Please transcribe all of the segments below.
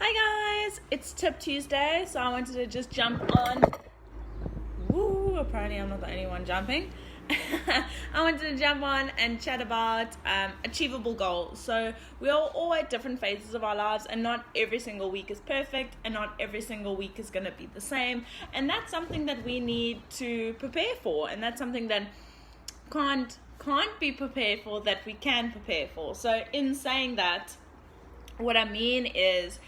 Hi guys, it's Tip Tuesday, so I wanted to just jump on. Woo, apparently I'm not the only one jumping. I wanted to jump on and chat about achievable goals. So we are all at different phases of our lives, and not every single week is perfect, and not every single week is going to be the same. And that's something that we need to prepare for, and that's something that can't be prepared for, that we can prepare for. So in saying that, what I mean is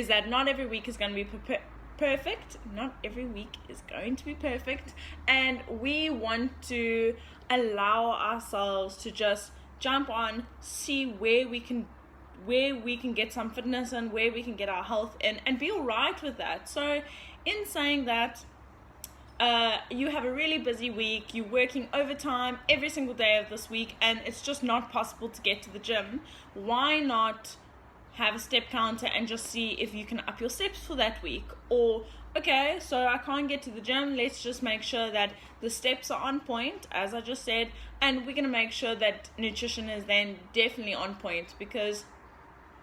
that not every week is going to be perfect. Not every week is going to be perfect, and we want to allow ourselves to just jump on, see where we can get some fitness and where we can get our health in, and be all right with that. So in saying that, you have a really busy week, you're working overtime every single day of this week, and it's just not possible to get to the gym. Why not have a step counter and just see if you can up your steps for that week? Or, okay, so I can't get to the gym, let's just make sure that the steps are on point, as I just said, and we're going to make sure that nutrition is then definitely on point, because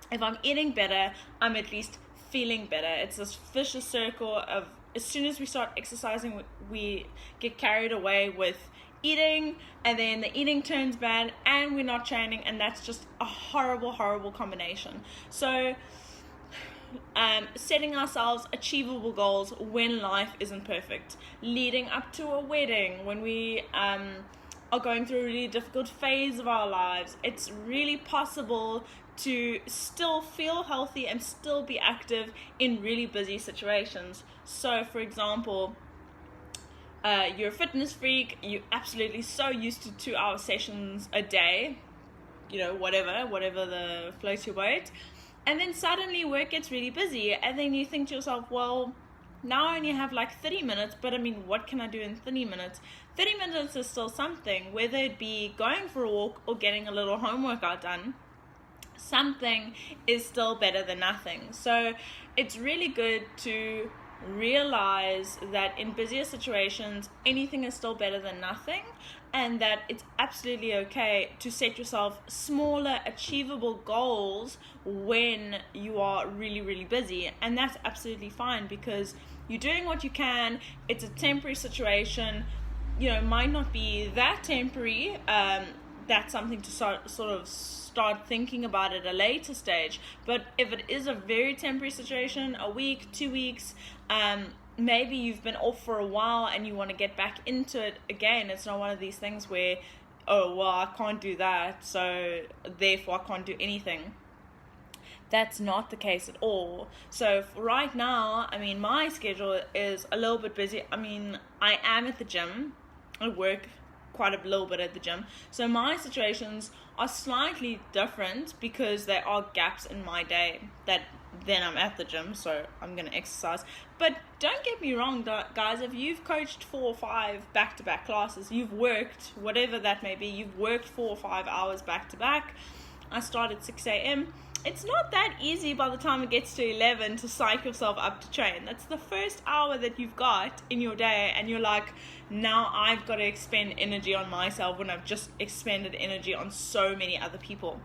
if I'm eating better, I'm at least feeling better. It's this vicious circle of, as soon as we start exercising, we get carried away with eating, and then the eating turns bad and we're not training, and that's just a horrible combination. So setting ourselves achievable goals when life isn't perfect, leading up to a wedding, when we are going through a really difficult phase of our lives, it's really possible to still feel healthy and still be active in really busy situations. So for example, you're a fitness freak, you're absolutely so used to 2-hour sessions a day, whatever the floats your boat, and then suddenly work gets really busy, and then you think to yourself, well, now I only have like 30 minutes, but I mean, what can I do in 30 minutes? 30 minutes is still something, whether it be going for a walk or getting a little home workout done. Something is still better than nothing. So it's really good to realize that in busier situations, anything is still better than nothing, and that it's absolutely okay to set yourself smaller achievable goals when you are really busy. And that's absolutely fine, because you're doing what you can. It's a temporary situation, might not be that temporary. That's something to start thinking about at a later stage. But if it is a very temporary situation, a week, 2 weeks, maybe you've been off for a while and you want to get back into it again. It's not one of these things where, oh, well, I can't do that, so therefore I can't do anything. That's not the case at all. So right now, my schedule is a little bit busy. I am at the gym. I work quite a little bit at the gym, so my situations are slightly different, because there are gaps in my day that then I'm at the gym, so I'm going to exercise. But don't get me wrong, guys, if you've coached 4 or 5 back-to-back classes, you've worked, whatever that may be, you've worked 4 or 5 hours back-to-back. I start at 6 a.m. It's not that easy by the time it gets to 11 to psych yourself up to train. That's the first hour that you've got in your day, and you're like, now I've got to expend energy on myself when I've just expended energy on so many other people.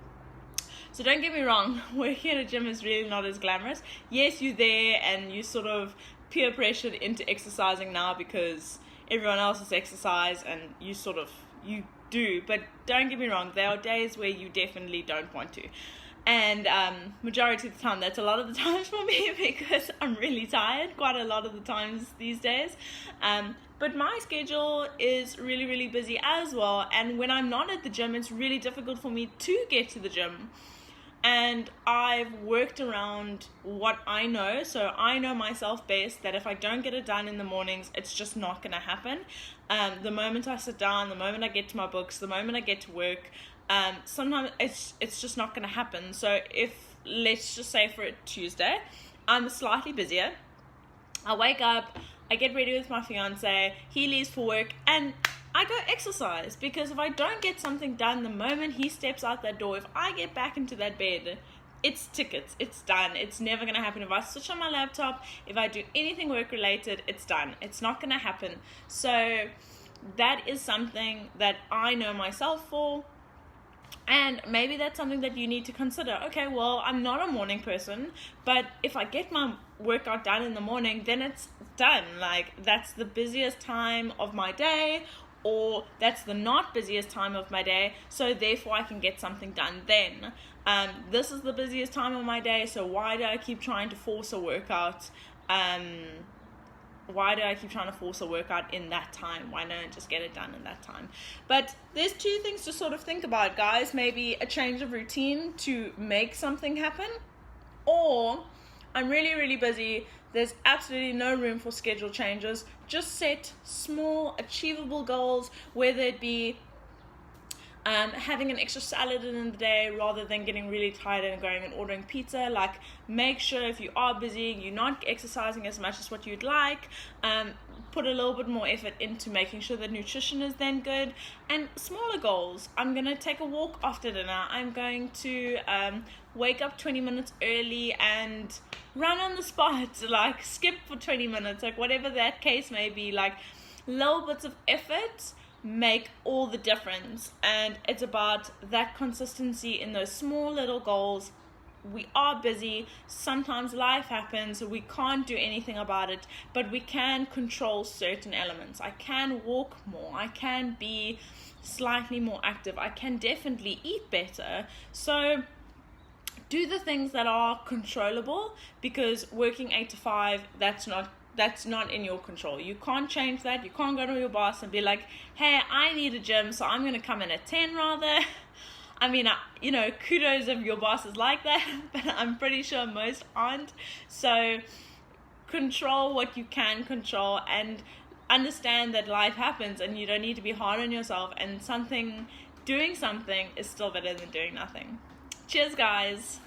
So don't get me wrong, working at a gym is really not as glamorous. Yes, you're there and you sort of peer pressured into exercising now because everyone else has exercised, and you do. But don't get me wrong, there are days where you definitely don't want to. And majority of the time, that's a lot of the times for me, because I'm really tired quite a lot of the times these days. But my schedule is really busy as well, and when I'm not at the gym, it's really difficult for me to get to the gym. And I've worked around what I know. So I know myself best, that if I don't get it done in the mornings, it's just not going to happen. The moment I sit down, the moment I get to my books, the moment I get to work, sometimes it's just not going to happen. So if, let's just say for a Tuesday, I'm slightly busier, I wake up, I get ready with my fiance, he leaves for work, and I go exercise. Because if I don't get something done the moment he steps out that door, if I get back into that bed, it's tickets, it's done. It's never going to happen. If I switch on my laptop, if I do anything work related, it's done. It's not going to happen. So that is something that I know myself for. And maybe that's something that you need to consider. Okay, well, I'm not a morning person, but if I get my workout done in the morning, then it's done. Like, that's the busiest time of my day, or that's the not busiest time of my day, so therefore I can get something done then. This is the busiest time of my day, so why do I keep trying to force a workout? Why do I keep trying to force a workout in that time? Why don't I just get it done in that time? But there's two things to sort of think about, guys. Maybe a change of routine to make something happen, or I'm really, really busy. There's absolutely no room for schedule changes. Just set small, achievable goals, whether it be having an extra salad in the day rather than getting really tired and going and ordering pizza. Like, make sure if you are busy, you're not exercising as much as what you'd like. Put a little bit more effort into making sure that nutrition is then good. And smaller goals. I'm going to take a walk after dinner. I'm going to wake up 20 minutes early and run on the spot, like skip for 20 minutes, like whatever that case may be. Like, little bits of effort make all the difference, and it's about that consistency in those small little goals. We are busy, sometimes life happens, we can't do anything about it, but we can control certain elements. I can walk more, I can be slightly more active, I can definitely eat better. So do the things that are controllable, because working 8 to 5, that's not in your control. You can't change that. You can't go to your boss and be like, hey, I need a gym, so I'm going to come in at 10 rather. I mean, kudos if your boss is like that, but I'm pretty sure most aren't. So control what you can control, and understand that life happens and you don't need to be hard on yourself, and doing something is still better than doing nothing. Cheers, guys.